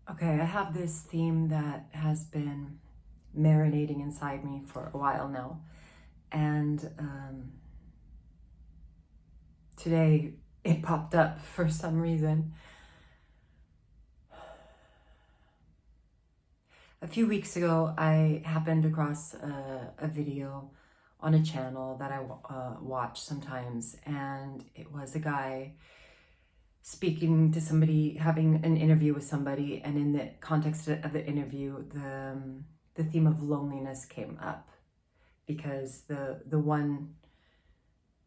Okay, I have this theme that has been marinating inside me for a while now. And today it popped up for some reason. A few weeks ago, I happened across a video on a channel that I watch sometimes. And it was a guy speaking to somebody, having an interview with somebody. And in the context of the interview, the theme of loneliness came up, because the one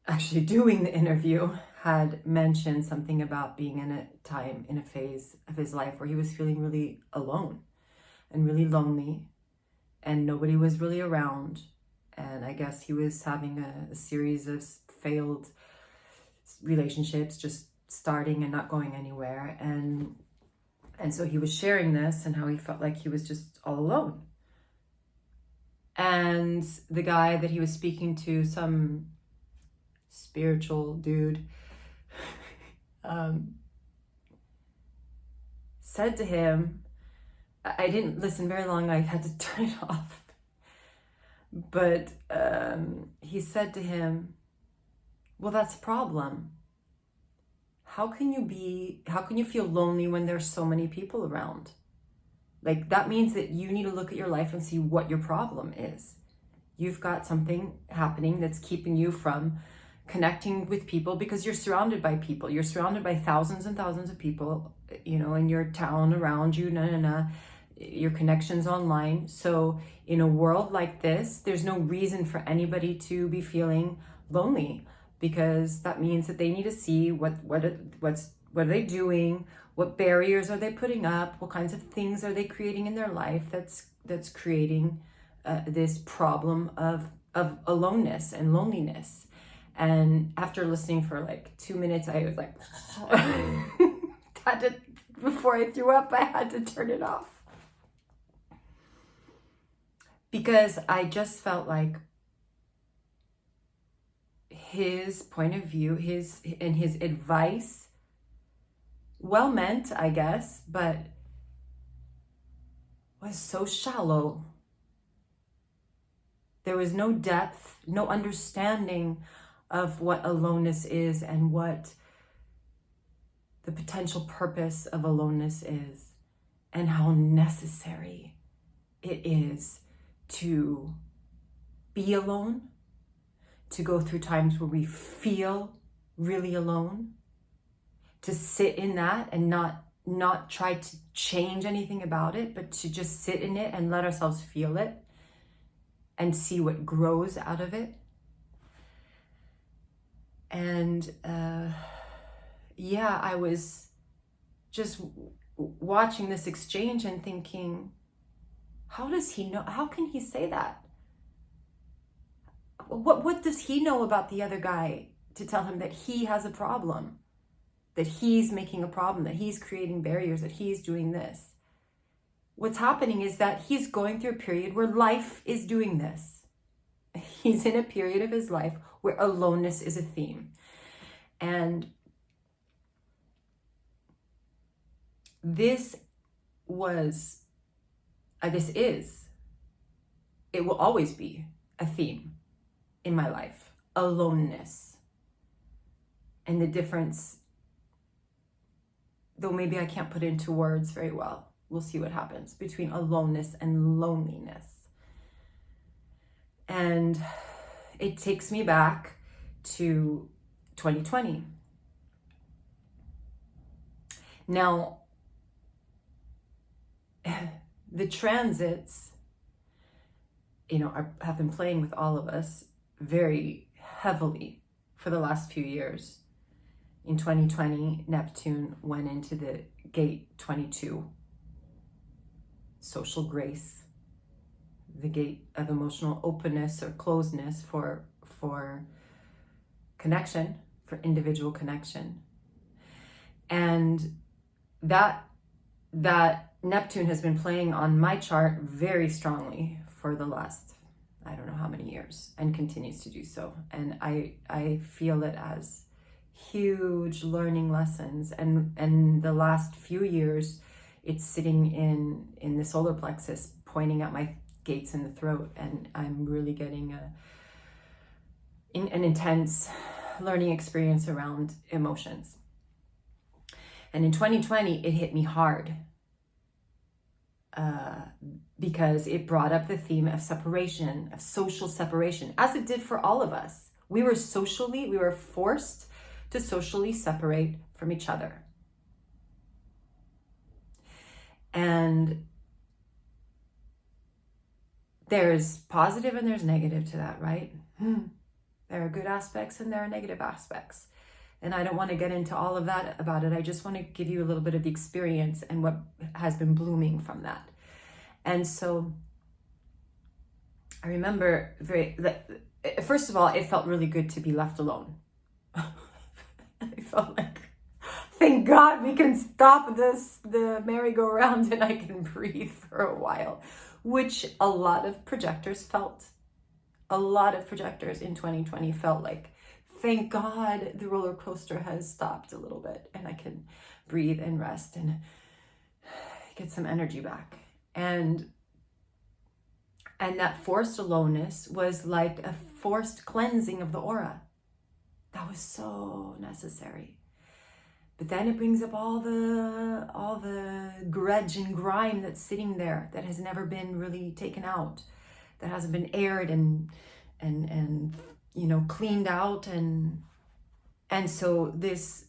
actually doing the interview had mentioned something about being in a time, in a phase of his life where he was feeling really alone and really lonely, and nobody was really around. And I guess he was having a series of failed relationships, just starting and not going anywhere. And so he was sharing this and how he felt like he was just all alone. And the guy that he was speaking to, some spiritual dude, said to him, I didn't listen very long, I had to turn it off. But he said to him, well, that's a problem. How can you feel lonely when there's so many people around? Like, that means that you need to look at your life and see what your problem is. You've got something happening that's keeping you from connecting with people, because you're surrounded by people. You're surrounded by thousands and thousands of people, in your town, around you, your connections online. So in a world like this, there's no reason for anybody to be feeling lonely, because that means that they need to see what are they doing, what barriers are they putting up, what kinds of things are they creating in their life that's creating this problem of aloneness and loneliness. And after listening for like 2 minutes, I was like, before I threw up, I had to turn it off. Because I just felt like his point of view, his advice, well meant, I guess, but was so shallow. There was no depth, no understanding of what aloneness is and what the potential purpose of aloneness is, and how necessary it is to be alone, to go through times where we feel really alone, to sit in that and not try to change anything about it, but to just sit in it and let ourselves feel it and see what grows out of it. And I was just watching this exchange and thinking, how does he know? How can he say that? What does he know about the other guy to tell him that he has a problem, that he's making a problem, that he's creating barriers, that he's doing this? What's happening is that he's going through a period where life is doing this. He's in a period of his life where aloneness is a theme. And it will always be a theme in my life, aloneness. And the difference, though maybe I can't put it into words very well, we'll see what happens, between aloneness and loneliness. And it takes me back to 2020. Now, the transits, have been playing with all of us very heavily for the last few years. In 2020, Neptune went into the gate 22, social grace, the gate of emotional openness or closeness for connection, for individual connection. And that Neptune has been playing on my chart very strongly for the last, I don't know how many years, and continues to do so. And I feel it as huge learning lessons. And the last few years, it's sitting in the solar plexus, pointing at my gates in the throat, and I'm really getting an intense learning experience around emotions. And in 2020, it hit me hard because it brought up the theme of separation, of social separation, as it did for all of us. We were forced to socially separate from each other. And there's positive and there's negative to that, right? There are good aspects and there are negative aspects. And I don't want to get into all of that about it. I just want to give you a little bit of the experience and what has been blooming from that. And so I remember first of all, it felt really good to be left alone. I felt like, thank God we can stop the merry-go-round and I can breathe for a while, which a lot of projectors felt. A lot of projectors in 2020 felt like, thank God the roller coaster has stopped a little bit and I can breathe and rest and get some energy back. And that forced aloneness was like a forced cleansing of the aura. That was so necessary. But then it brings up all the grudge and grime that's sitting there that has never been really taken out, that hasn't been aired and cleaned out, and so this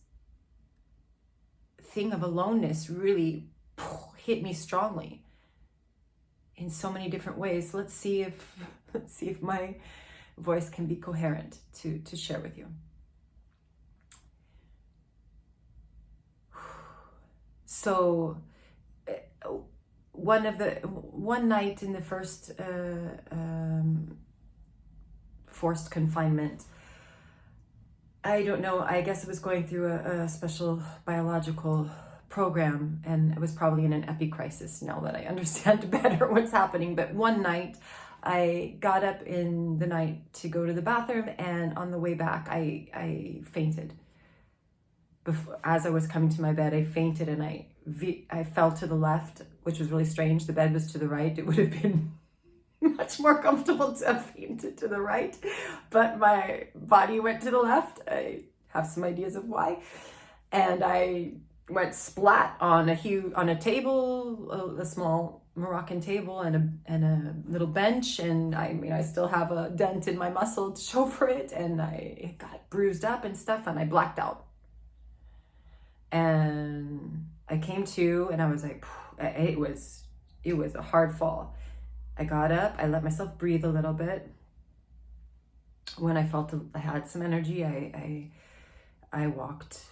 thing of aloneness really hit me strongly in so many different ways. Let's see if my voice can be coherent to share with you. So one night in the first forced confinement, I don't know, I guess I was going through a special biological program, and it was probably in an epicrisis now that I understand better what's happening. But one night I got up in the night to go to the bathroom, and on the way back I fainted. As I was coming to my bed, I fainted, and I fell to the left, which was really strange. The bed was to the right. It would have been much more comfortable to have fainted to the right, but my body went to the left. I have some ideas of why. And I went splat on a table, a small Moroccan table, and a little bench, and I still have a dent in my muscle to show for it, and I got bruised up and stuff, and I blacked out. And I came to, and I was like, it was a hard fall. I got up, I let myself breathe a little bit. When I felt I had some energy, I walked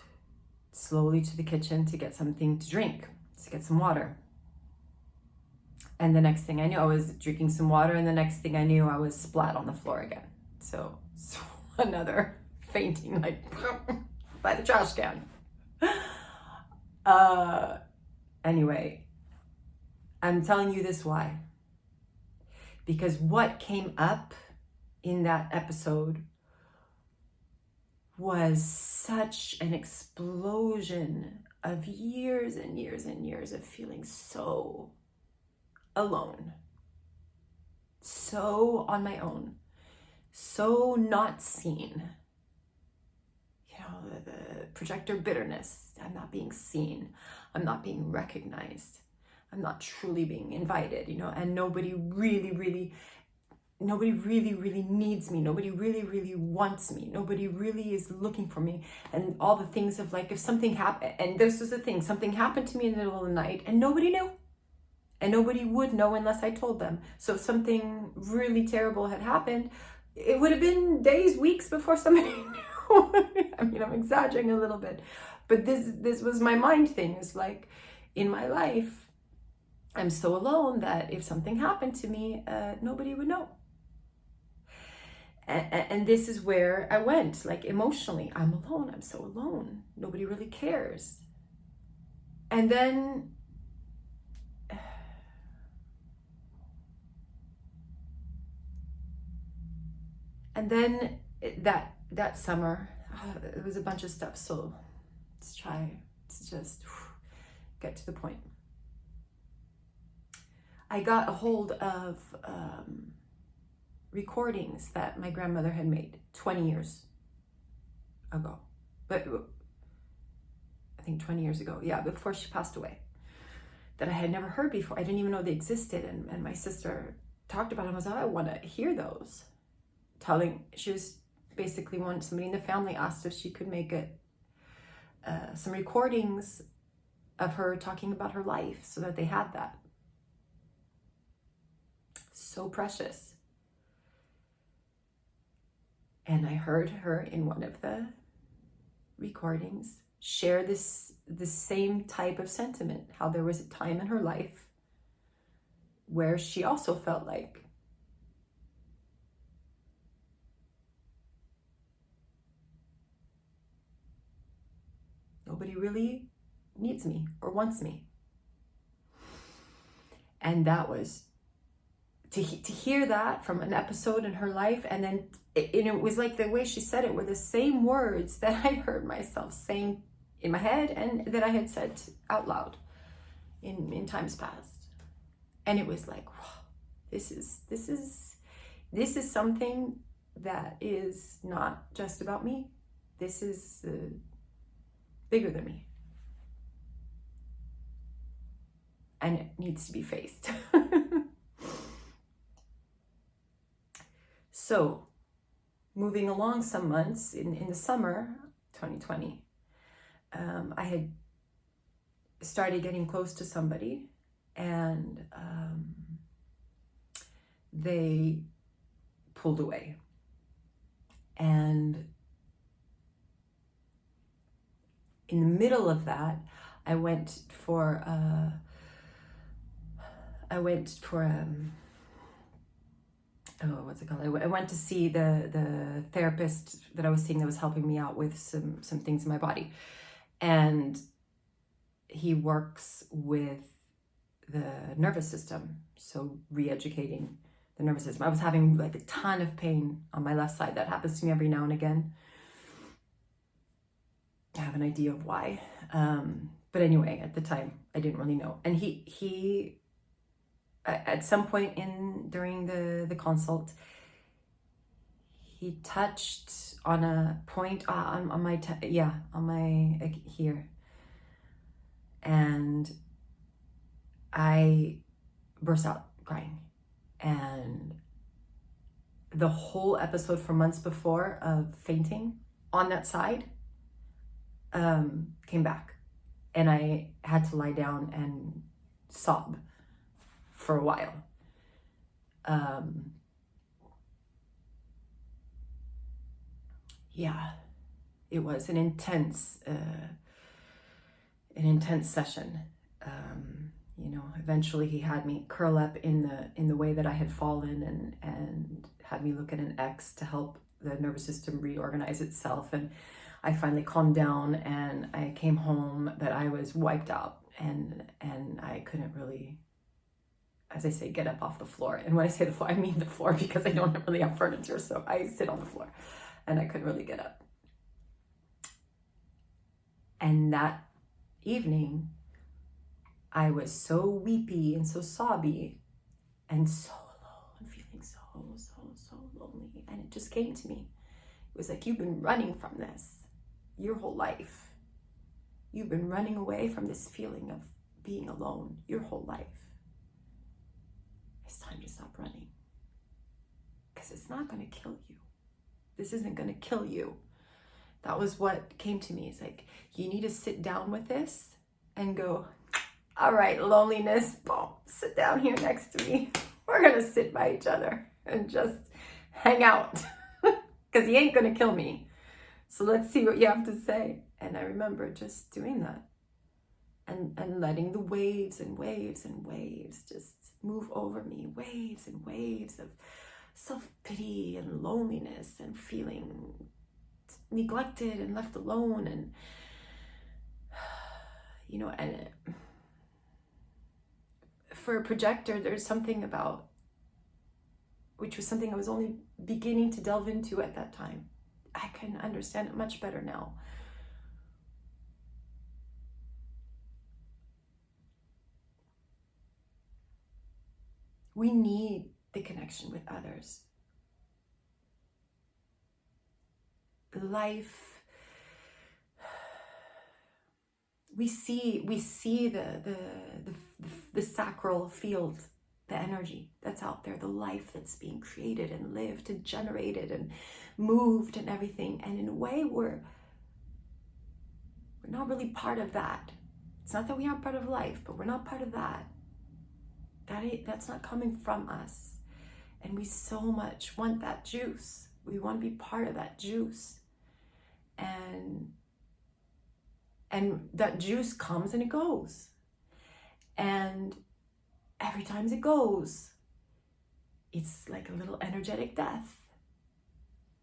slowly to the kitchen to get something to drink, to get some water. And the next thing I knew, I was drinking some water, and the next thing I knew, I was splat on the floor again. So another fainting, like by the trash can. Anyway, I'm telling you this why. Because what came up in that episode was such an explosion of years and years and years of feeling so alone, so on my own, so not seen. The projector bitterness. I'm not being seen. I'm not being recognized. I'm not truly being invited, and nobody really needs me. Nobody really wants me. Nobody really is looking for me. And all the things of like, if something happened, and this was the thing, something happened to me in the middle of the night and nobody knew. And nobody would know unless I told them. So if something really terrible had happened, it would have been days, weeks before somebody knew. I'm exaggerating a little bit, but this was my mind thing. It's like, in my life, I'm so alone that if something happened to me, nobody would know. And this is where I went, like emotionally, I'm alone, I'm so alone. Nobody really cares. And then that summer, it was a bunch of stuff. So let's try to just get to the point. I got a hold of recordings that my grandmother had made 20 years ago. But I think 20 years ago, yeah, before she passed away, that I had never heard before. I didn't even know they existed. And my sister talked about them. I was like, I want to hear those. She was basically somebody in the family asked if she could make some recordings of her talking about her life so that they had that. So precious. And I heard her in one of the recordings share the same type of sentiment, how there was a time in her life where she also felt like nobody really needs me or wants me. And that was to hear that from an episode in her life, and then it was like the way she said it were the same words that I heard myself saying in my head and that I had said out loud in times past. And it was like, wow, this is something that is not just about me. This is bigger than me. And it needs to be faced. So, moving along some months in the summer 2020, I had started getting close to somebody, and they pulled away. And in the middle of that, I went for what's it called? I went to see the therapist that I was seeing that was helping me out with some things in my body. And he works with the nervous system. So re-educating the nervous system. I was having like a ton of pain on my left side. That happens to me every now and again. I have an idea of why. But anyway, at the time, I didn't really know. And he at some point during the consult, he touched on a point on my here, and I burst out crying. And the whole episode from months before of fainting on that side came back, and I had to lie down and sob for a while. Yeah, it was an intense session. Eventually he had me curl up in the way that I had fallen, and had me look at an X to help the nervous system reorganize itself. And I finally calmed down, and I came home, but I was wiped out, and I couldn't really, as I say, get up off the floor. And when I say the floor, I mean the floor, because I don't really have furniture, so I sit on the floor, and I couldn't really get up. And that evening, I was so weepy and so sobby and so alone, feeling so lonely. And it just came to me. It was like, you've been running from this your whole life. You've been running away from this feeling of being alone your whole life. It's time to stop running. Because it's not going to kill you. This isn't going to kill you. That was what came to me. It's like, you need to sit down with this and go, all right, loneliness, boom, sit down here next to me. We're going to sit by each other and just hang out. Because he ain't going to kill me. So let's see what you have to say. And I remember just doing that. And letting the waves and waves and waves just move over me. Waves and waves of self-pity and loneliness and feeling neglected and left alone. And, and for a projector, there's something about, which was something I was only beginning to delve into at that time. I can understand it much better now. We need the connection with others. Life, we see the sacral field, the energy that's out there, the life that's being created and lived and generated and moved and everything. And in a way, we're not really part of that. It's not that we aren't part of life, but we're not part of that. That's not coming from us. And we so much want that juice. We want to be part of that juice. And that juice comes and it goes. And every time it goes, it's like a little energetic death.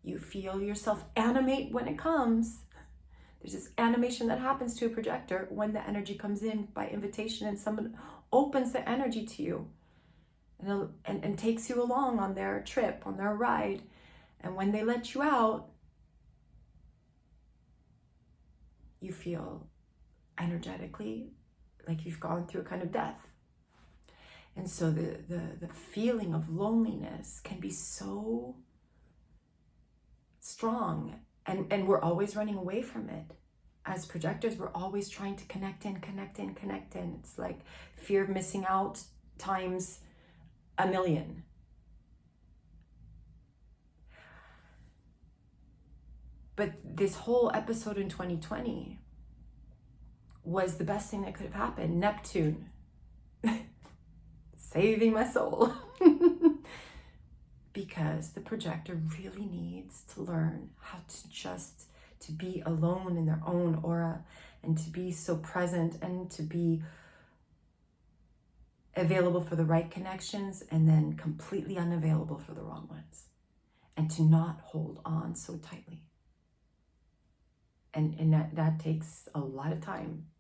You feel yourself animate when it comes. There's this animation that happens to a projector when the energy comes in by invitation, and someone opens the energy to you and takes you along on their trip, on their ride. And when they let you out, you feel energetically like you've gone through a kind of death. And so the feeling of loneliness can be so strong, and we're always running away from it. As projectors, we're always trying to connect in. It's like fear of missing out times 1,000,000. But this whole episode in 2020 was the best thing that could have happened. Neptune, saving my soul. Because the projector really needs to learn how to be alone in their own aura, and to be so present, and to be available for the right connections, and then completely unavailable for the wrong ones, and to not hold on so tightly. And that takes a lot of time.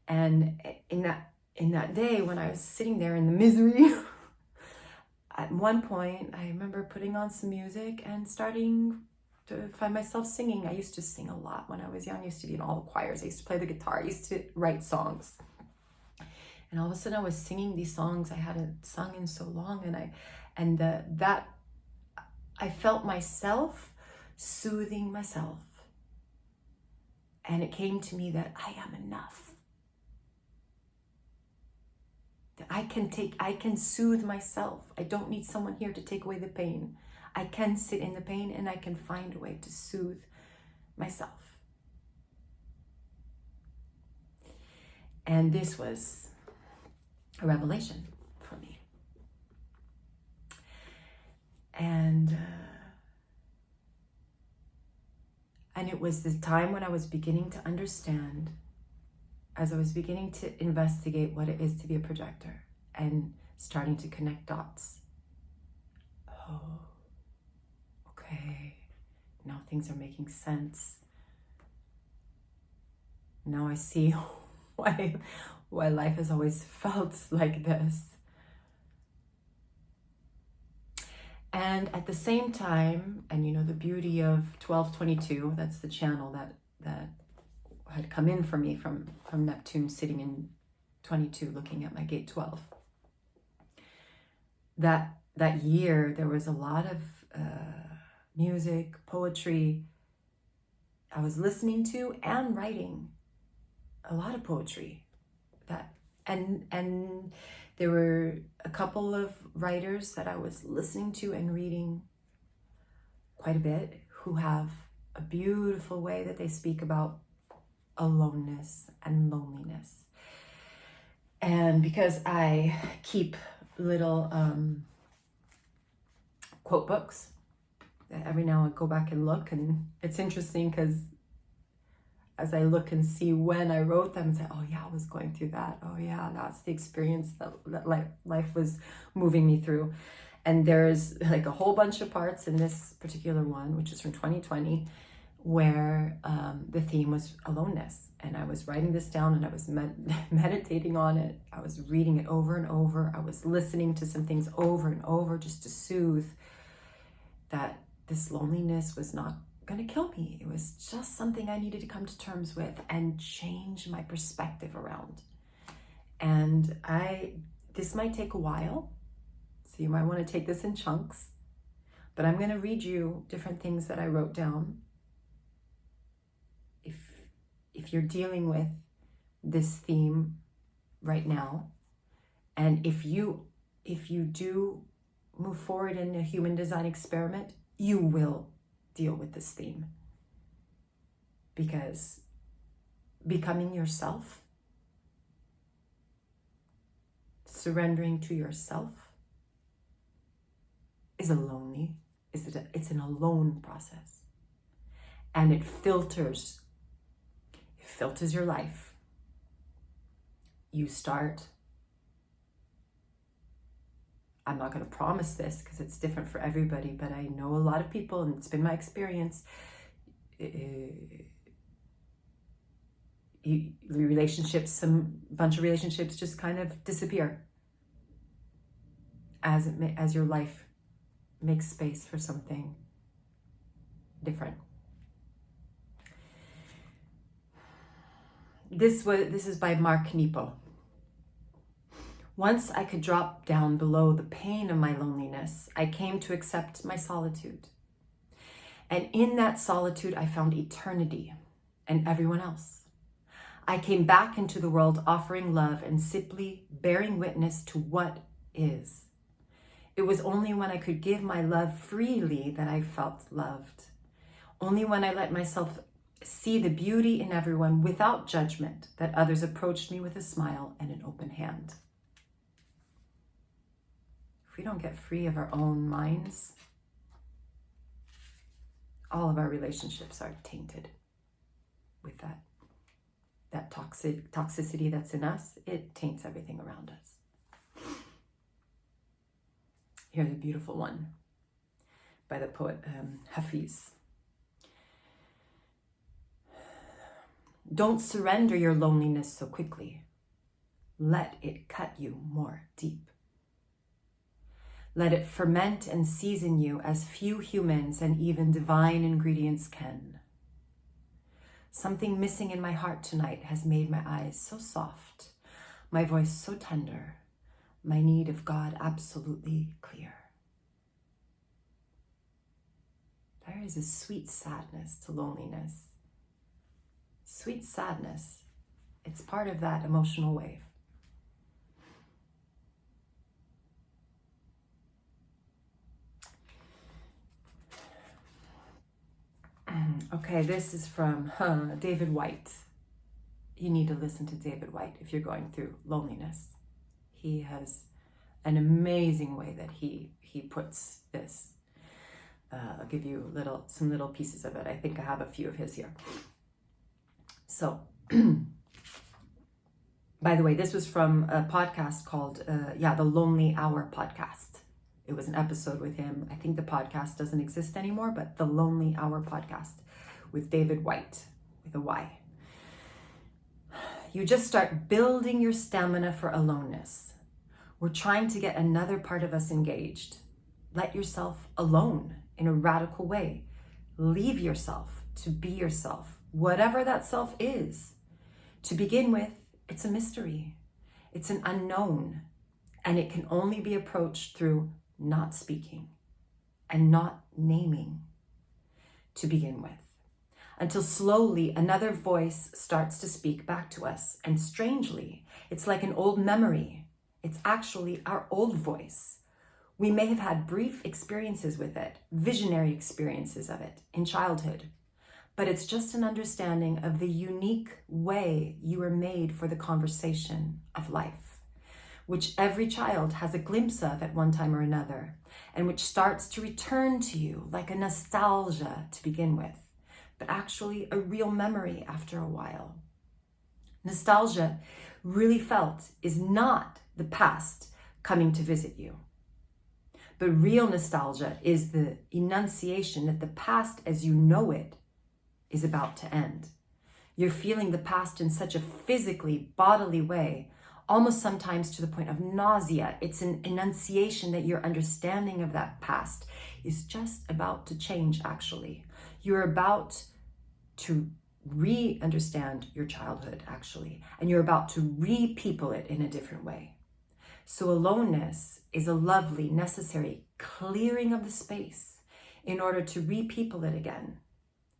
And in that day when I was sitting there in the misery, at one point I remember putting on some music and starting to find myself singing. I used to sing a lot when I was young. I used to be in all the choirs. I used to play the guitar. I used to write songs. And all of a sudden I was singing these songs I hadn't sung in so long, and I felt myself soothing myself. And it came to me that I am enough. That I can soothe myself. I don't need someone here to take away the pain. I can sit in the pain, and I can find a way to soothe myself. And this was a revelation for me. And it was this time when I was beginning to understand, as I was beginning to investigate what it is to be a projector and starting to connect dots. Oh, okay. Now things are making sense. Now I see why life has always felt like this. And at the same time, and the beauty of 1222, that's the channel that had come in for me from Neptune sitting in 22, looking at my gate 12. That year, there was a lot of music, poetry. I was listening to and writing a lot of poetry. And there were a couple of writers that I was listening to and reading quite a bit, who have a beautiful way that they speak about aloneness and loneliness. And because I keep little quote books, every now and I go back and look, and it's interesting because as I look and see when I wrote them and say, oh yeah, I was going through that. Oh yeah, that's the experience that life was moving me through. And there's like a whole bunch of parts in this particular one, which is from 2020, where the theme was aloneness. And I was writing this down, and I was meditating on it. I was reading it over and over. I was listening to some things over and over just to soothe that this loneliness was not going to kill me. It was just something I needed to come to terms with and change my perspective around. And this might take a while, So you might want to take this in chunks, but I'm going to read you different things that I wrote down. If you're dealing with this theme right now, and if you do move forward in a human design experiment, you will deal with this theme. Because becoming yourself, surrendering to yourself, it's an alone process. And it filters your life. You start, I'm not going to promise this because it's different for everybody, but I know a lot of people, and it's been my experience, bunch of relationships just kind of disappear as your life makes space for something different. This is by Mark Nepo. Once I could drop down below the pain of my loneliness, I came to accept my solitude. And in that solitude, I found eternity and everyone else. I came back into the world offering love and simply bearing witness to what is. It was only when I could give my love freely that I felt loved. Only when I let myself see the beauty in everyone without judgment that others approached me with a smile and an open hand. If we don't get free of our own minds, all of our relationships are tainted with that toxicity that's in us. It taints everything around us. Here's a beautiful one by the poet Hafiz. Don't surrender your loneliness so quickly. Let it cut you more deep. Let it ferment and season you as few humans and even divine ingredients can. Something missing in my heart tonight has made my eyes so soft, my voice so tender, my need of God absolutely clear. There is a sweet sadness to loneliness. Sweet sadness. It's part of that emotional wave. Okay, this is from David White. You need to listen to David White if you're going through loneliness. He has an amazing way that he puts this. I'll give you some little pieces of it. I think I have a few of his here. So, by the way, this was from a podcast called, the Lonely Hour podcast. It was an episode with him. I think the podcast doesn't exist anymore, but the Lonely Hour podcast with David White, with a Y. You just start building your stamina for aloneness. We're trying to get another part of us engaged. Let yourself alone in a radical way. Leave yourself to be yourself, whatever that self is. To begin with, it's a mystery. It's an unknown, and it can only be approached through not speaking and not naming to begin with, until slowly another voice starts to speak back to us. And strangely, it's like an old memory. It's actually our old voice. We may have had brief experiences with it, visionary experiences of it in childhood, but it's just an understanding of the unique way you were made for the conversation of life, which every child has a glimpse of at one time or another, and which starts to return to you like a nostalgia to begin with, but actually a real memory after a while. Nostalgia, really felt, is not the past coming to visit you. But real nostalgia is the enunciation that the past as you know it is about to end. You're feeling the past in such a physically, bodily way, almost sometimes to the point of nausea. It's an enunciation that your understanding of that past is just about to change, actually. You're about to re-understand your childhood, actually, and you're about to re-people it in a different way. So aloneness is a lovely, necessary clearing of the space in order to re-people it again.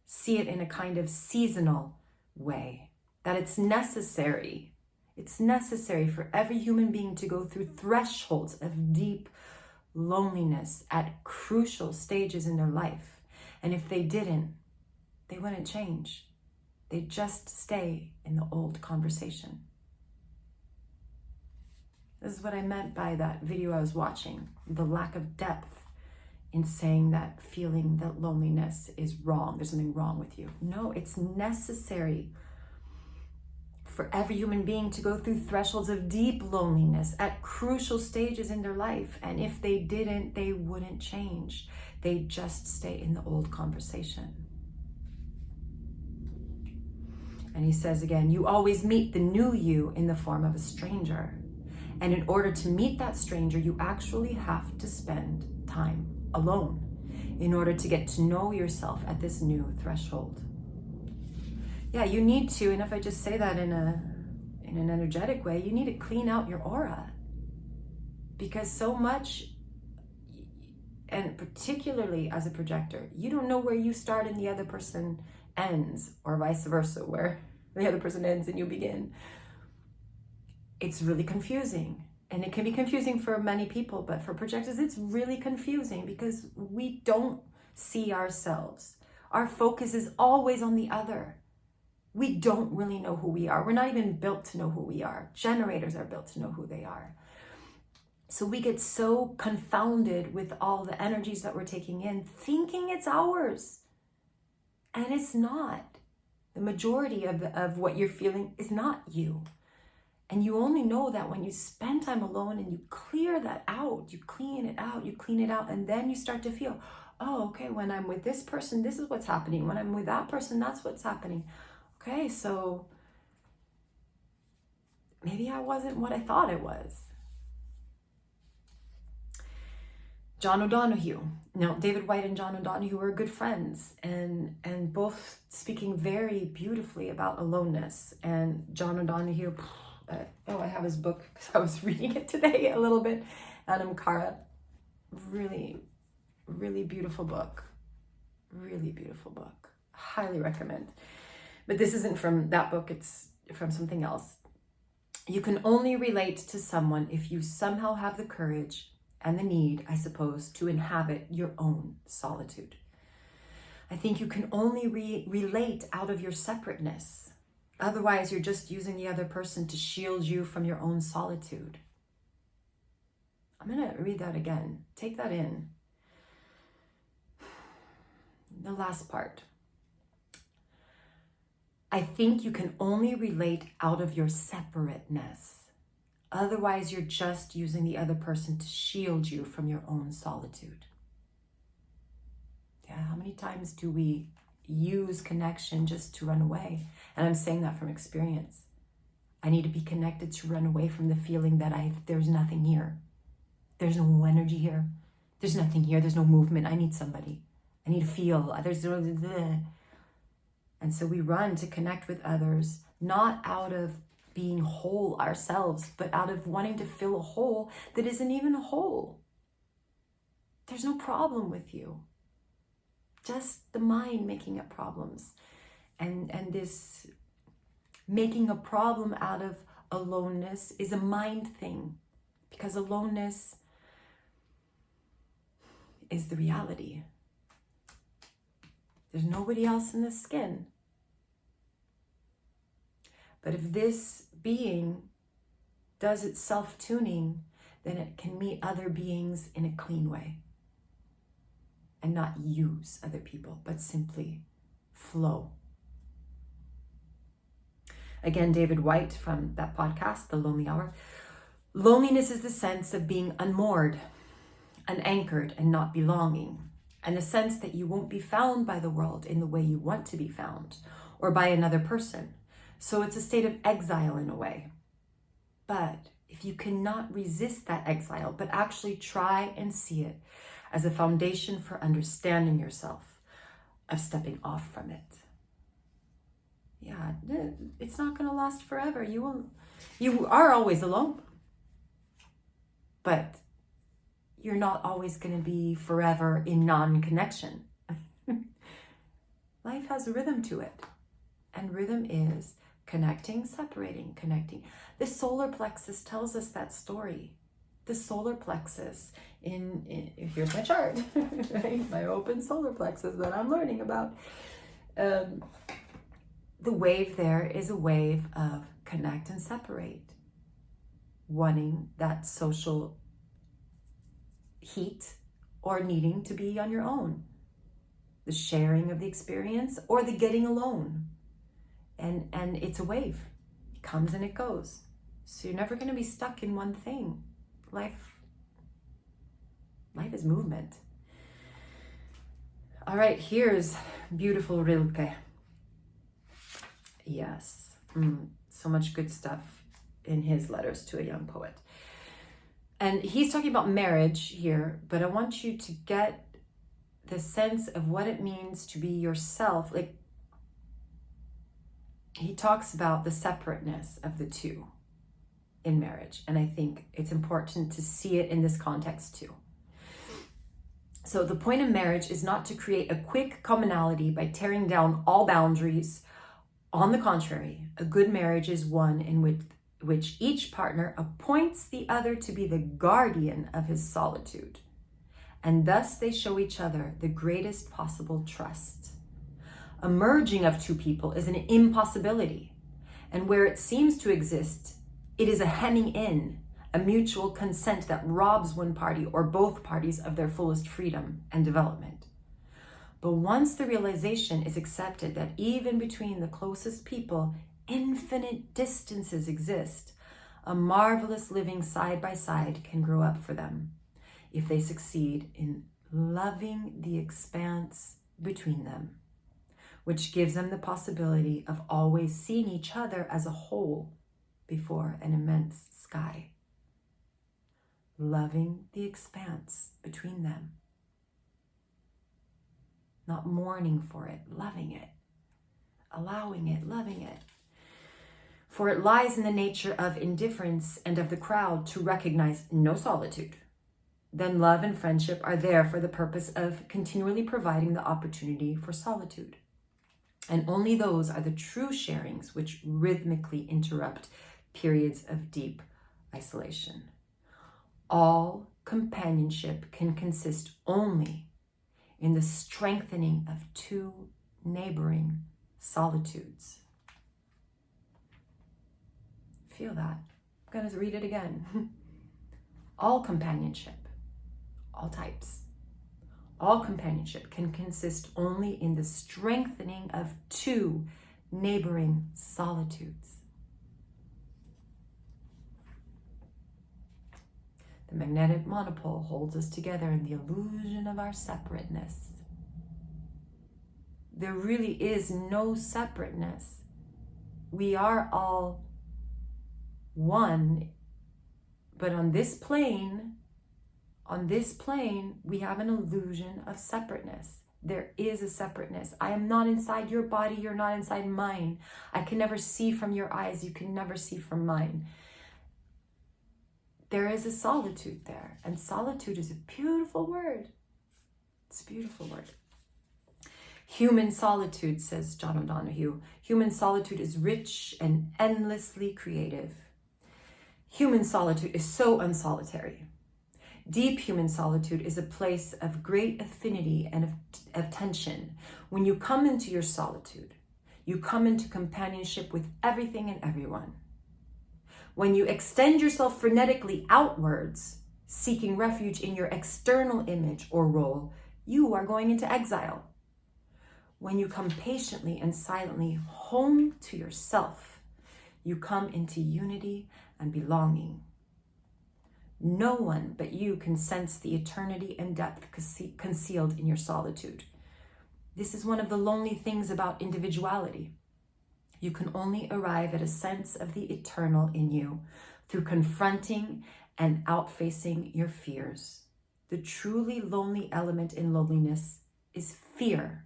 See it in a kind of seasonal way, that it's necessary. It's necessary for every human being to go through thresholds of deep loneliness at crucial stages in their life. And if they didn't, they wouldn't change. They'd just stay in the old conversation. This is what I meant by that video I was watching, the lack of depth in saying that feeling that loneliness is wrong. There's something wrong with you. No, it's necessary for every human being to go through thresholds of deep loneliness at crucial stages in their life. And if they didn't, they wouldn't change. They'd just stay in the old conversation. And he says again, you always meet the new you in the form of a stranger. And in order to meet that stranger, you actually have to spend time alone in order to get to know yourself at this new threshold. Yeah, you need to, and if I just say that in an energetic way, you need to clean out your aura. Because so much, and particularly as a projector, you don't know where you start and the other person ends, or vice versa, where the other person ends and you begin. It's really confusing. And it can be confusing for many people, but for projectors, it's really confusing because we don't see ourselves. Our focus is always on the other. We don't really know who we are. We're not even built to know who we are. Generators are built to know who they are. So we get so confounded with all the energies that we're taking in, thinking it's ours. And it's not. The majority of what you're feeling is not you. And you only know that when you spend time alone and you clear that out, you clean it out, and then you start to feel, oh, okay, when I'm with this person, this is what's happening. When I'm with that person, that's what's happening. Okay, so maybe I wasn't what I thought I was. John O'Donohue. Now, David White and John O'Donohue were good friends and both speaking very beautifully about aloneness. And John O'Donohue, I have his book because I was reading it today a little bit. Adam Kara, really, really beautiful book. Really beautiful book. Highly recommend. But this isn't from that book, it's from something else. You can only relate to someone if you somehow have the courage and the need, I suppose, to inhabit your own solitude. I think you can only relate out of your separateness. Otherwise, you're just using the other person to shield you from your own solitude. I'm going to read that again. Take that in. The last part. I think you can only relate out of your separateness. Otherwise, you're just using the other person to shield you from your own solitude. Yeah, how many times do we use connection just to run away? And I'm saying that from experience. I need to be connected to run away from the feeling that there's nothing here. There's no energy here. There's nothing here. There's no movement. I need somebody. I need to feel. And so we run to connect with others, not out of being whole ourselves, but out of wanting to fill a hole that isn't even a hole. There's no problem with you. Just the mind making up problems. And this making a problem out of aloneness is a mind thing, because aloneness is the reality. There's nobody else in the skin. But if this being does its self-tuning, then it can meet other beings in a clean way and not use other people, but simply flow. Again, David White from that podcast, The Lonely Hour. Loneliness is the sense of being unmoored, unanchored, and not belonging, and the sense that you won't be found by the world in the way you want to be found, or by another person. So it's a state of exile in a way. But if you cannot resist that exile, but actually try and see it as a foundation for understanding yourself, of stepping off from it, yeah, it's not going to last forever. You are always alone. but you're not always going to be forever in non-connection. Life has a rhythm to it. And rhythm is connecting, separating, connecting. The solar plexus tells us that story. The solar plexus here's my chart, right? My open solar plexus that I'm learning about. The wave there is a wave of connect and separate. Wanting that social heat or needing to be on your own. The sharing of the experience or the getting alone. And it's a wave. It comes and it goes. So you're never going to be stuck in one thing. Life is movement. All right, here's beautiful Rilke. Yes, so much good stuff in his letters to a young poet. And he's talking about marriage here, but I want you to get the sense of what it means to be yourself. Like, he talks about the separateness of the two in marriage. And I think it's important to see it in this context too. So the point of marriage is not to create a quick commonality by tearing down all boundaries. On the contrary, a good marriage is one in which each partner appoints the other to be the guardian of his solitude. And thus they show each other the greatest possible trust. A merging of two people is an impossibility. And where it seems to exist, it is a hemming in, a mutual consent that robs one party or both parties of their fullest freedom and development. But once the realization is accepted that even between the closest people, infinite distances exist, a marvelous living side by side can grow up for them if they succeed in loving the expanse between them, which gives them the possibility of always seeing each other as a whole before an immense sky. Loving the expanse between them. Not mourning for it, loving it, allowing it, loving it. For it lies in the nature of indifference and of the crowd to recognize no solitude. Then love and friendship are there for the purpose of continually providing the opportunity for solitude. And only those are the true sharings which rhythmically interrupt periods of deep isolation. All companionship can consist only in the strengthening of two neighboring solitudes. Feel that. I'm going to read it again. All companionship, all types, all companionship can consist only in the strengthening of two neighboring solitudes. The magnetic monopole holds us together in the illusion of our separateness. There really is no separateness. We are all one, but on this plane, we have an illusion of separateness. There is a separateness. I am not inside your body. You're not inside mine. I can never see from your eyes. You can never see from mine. There is a solitude there. And solitude is a beautiful word. It's a beautiful word. Human solitude, says John O'Donohue, human solitude is rich and endlessly creative. Human solitude is so unsolitary. Deep human solitude is a place of great affinity and of tension. When you come into your solitude, you come into companionship with everything and everyone. When you extend yourself frenetically outwards, seeking refuge in your external image or role, you are going into exile. When you come patiently and silently home to yourself, you come into unity and belonging. No one but you can sense the eternity and depth concealed in your solitude. This is one of the lonely things about individuality. You can only arrive at a sense of the eternal in you through confronting and outfacing your fears. The truly lonely element in loneliness is fear.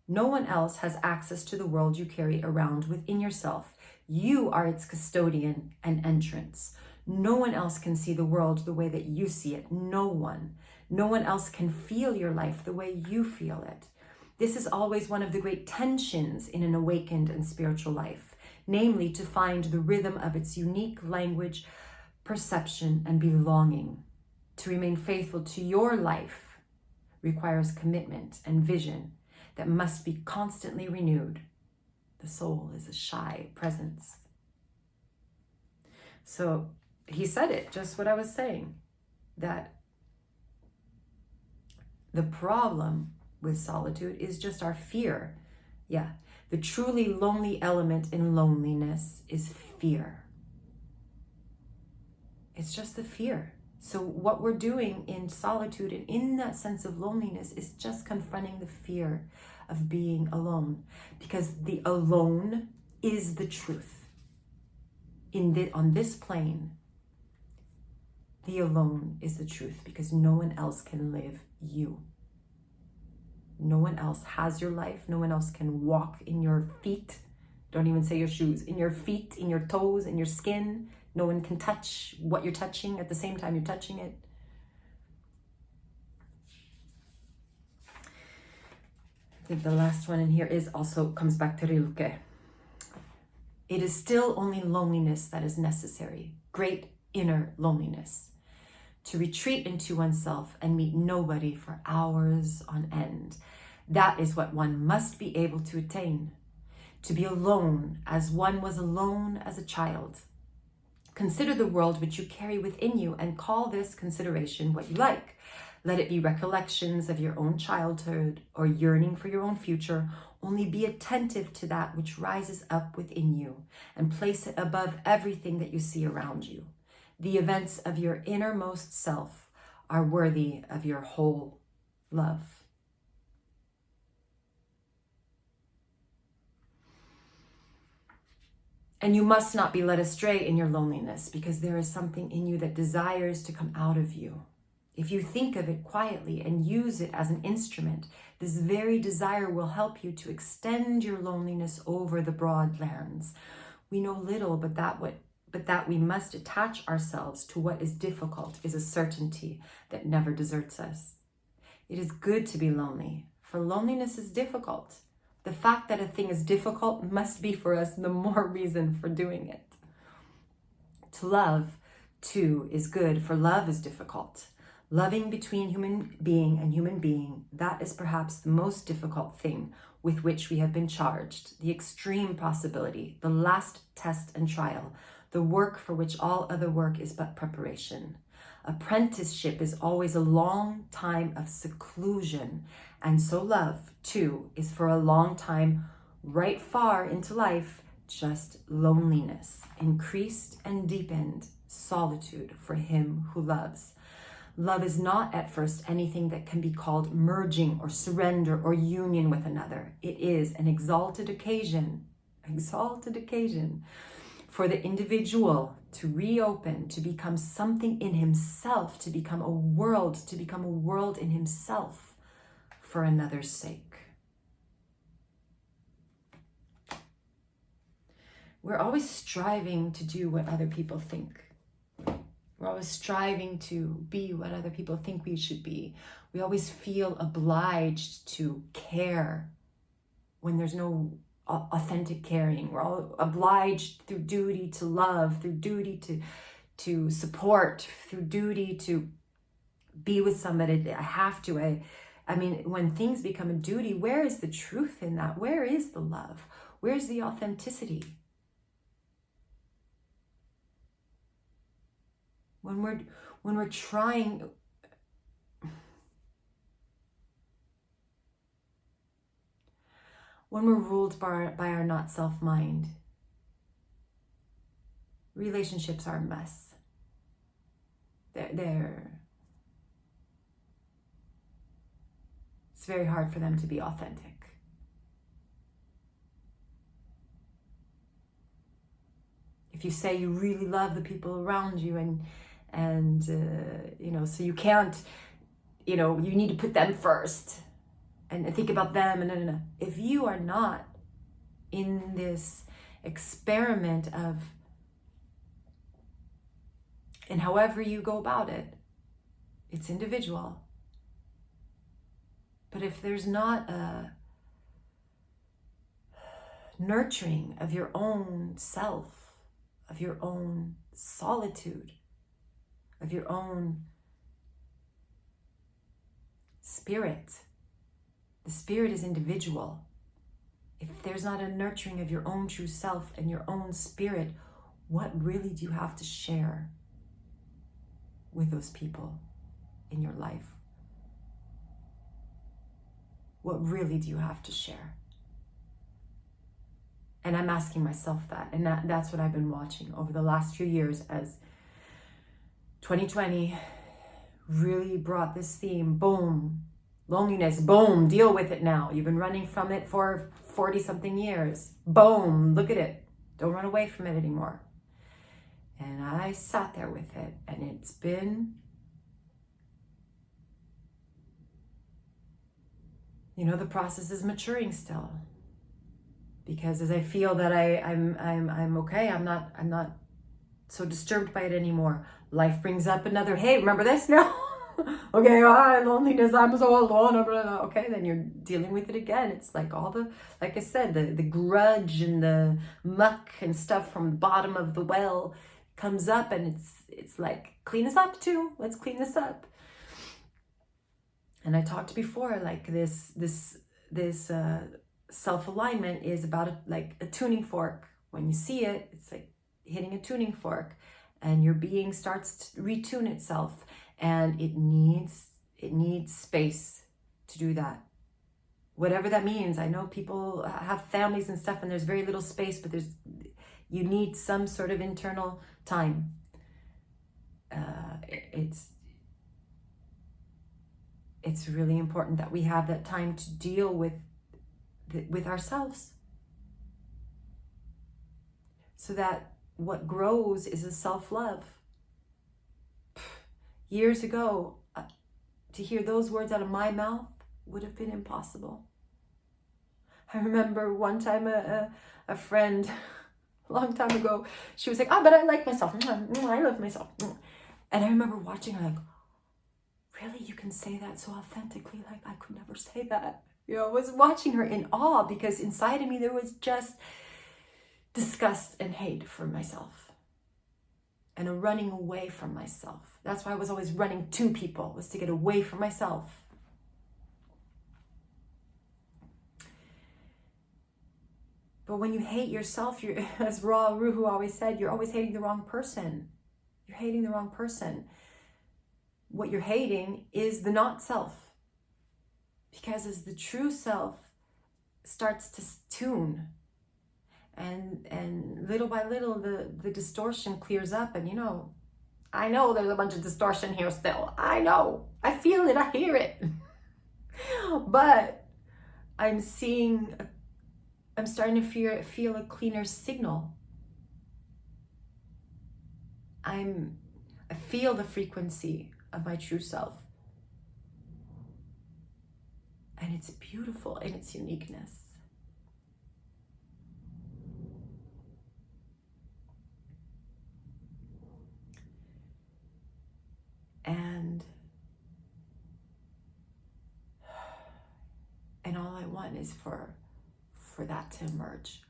No one else has access to the world you carry around within yourself. You are its custodian and entrance. No one else can see the world the way that you see it. No one. No one else can feel your life the way you feel it. This is always one of the great tensions in an awakened and spiritual life, namely to find the rhythm of its unique language, perception, and belonging. To remain faithful to your life requires commitment and vision that must be constantly renewed. The soul is a shy presence. So he said it, just what I was saying, that the problem with solitude is just our fear. Yeah, the truly lonely element in loneliness is fear. It's just the fear. So what we're doing in solitude and in that sense of loneliness is just confronting the fear of being alone, because the alone is the truth. On this plane, the alone is the truth, because no one else can live you. No one else has your life. No one else can walk in your feet. Don't even say your shoes. In your feet, in your toes, in your skin. No one can touch what you're touching at the same time you're touching it. I think the last one in here comes back to Rilke. It is still only loneliness that is necessary. Great inner loneliness. To retreat into oneself and meet nobody for hours on end. That is what one must be able to attain. To be alone as one was alone as a child. Consider the world which you carry within you and call this consideration what you like. Let it be recollections of your own childhood or yearning for your own future. Only be attentive to that which rises up within you and place it above everything that you see around you. The events of your innermost self are worthy of your whole love. And you must not be led astray in your loneliness, because there is something in you that desires to come out of you. If you think of it quietly and use it as an instrument, this very desire will help you to extend your loneliness over the broad lands. We know little, but that we must attach ourselves to what is difficult is a certainty that never deserts us. It is good to be lonely, for loneliness is difficult. The fact that a thing is difficult must be for us the more reason for doing it. To love, too, is good, for love is difficult. Loving between human being and human being, that is perhaps the most difficult thing with which we have been charged, the extreme possibility, the last test and trial, the work for which all other work is but preparation. Apprenticeship is always a long time of seclusion, and so love, too, is for a long time, right far into life, just loneliness, increased and deepened solitude for him who loves. Love is not at first anything that can be called merging or surrender or union with another. It is an exalted occasion for the individual to reopen, to become something in himself, to become a world in himself for another's sake. We're always striving to do what other people think. We're always striving to be what other people think we should be. We always feel obliged to care when there's no authentic caring. We're all obliged through duty to love, through duty to support, through duty to be with somebody. I have to. I mean, when things become a duty, where is the truth in that? Where is the love? Where's the authenticity? When we're trying, when we're ruled by our not self mind, relationships are a mess. It's very hard for them to be authentic. If you say you really love the people around you and so you can't, you need to put them first and think about them. And if you are not in this experiment of And however you go about it, it's individual. But if there's not a nurturing of your own self, of your own solitude, of your own spirit, the spirit is individual. If there's not a nurturing of your own true self and your own spirit, what really do you have to share with those people in your life? What really do you have to share? And I'm asking myself that. And that's what I've been watching over the last few years as 2020 really brought this theme. Boom. Loneliness. Boom. Deal with it now. You've been running from it for 40 something years. Boom. Look at it. Don't run away from it anymore. And I sat there with it, and it's been, the process is maturing still. Because as I feel that I'm okay, I'm not so disturbed by it anymore. Life brings up another, hey, remember this now? Okay, loneliness, I'm so alone. Okay, then you're dealing with it again. It's like all the, like I said, the grudge and the muck and stuff from the bottom of the well comes up, and it's like, clean this up too. Let's clean this up. And I talked before, like this self-alignment is about like a tuning fork. When you see it, it's like hitting a tuning fork, and your being starts to retune itself, and it needs space to do that. Whatever that means. I know people have families and stuff, and there's very little space, but you need some sort of internal time. It's really important that we have that time to deal with ourselves, so that what grows is a self-love. Years ago, to hear those words out of my mouth would have been impossible. I remember one time a friend, a long time ago, she was like, but I like myself. I love myself. And I remember watching her like, really, you can say that so authentically? Like, I could never say that. I was watching her in awe, because inside of me there was just disgust and hate for myself, and a running away from myself. That's why I was always running to people, was to get away from myself. But when you hate yourself, you're, as Ra Ruhu always said, you're always hating the wrong person. You're hating the wrong person. What you're hating is the not self. Because as the true self starts to tune, and little by little the distortion clears up, and I know there's a bunch of distortion here still. I know. I feel it. I hear it. But I'm starting to feel a cleaner signal. I feel the frequency of my true self. And it's beautiful in its uniqueness. And all I want is for that to emerge.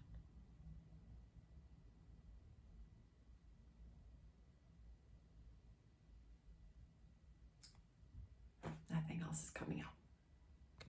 Nothing else is coming.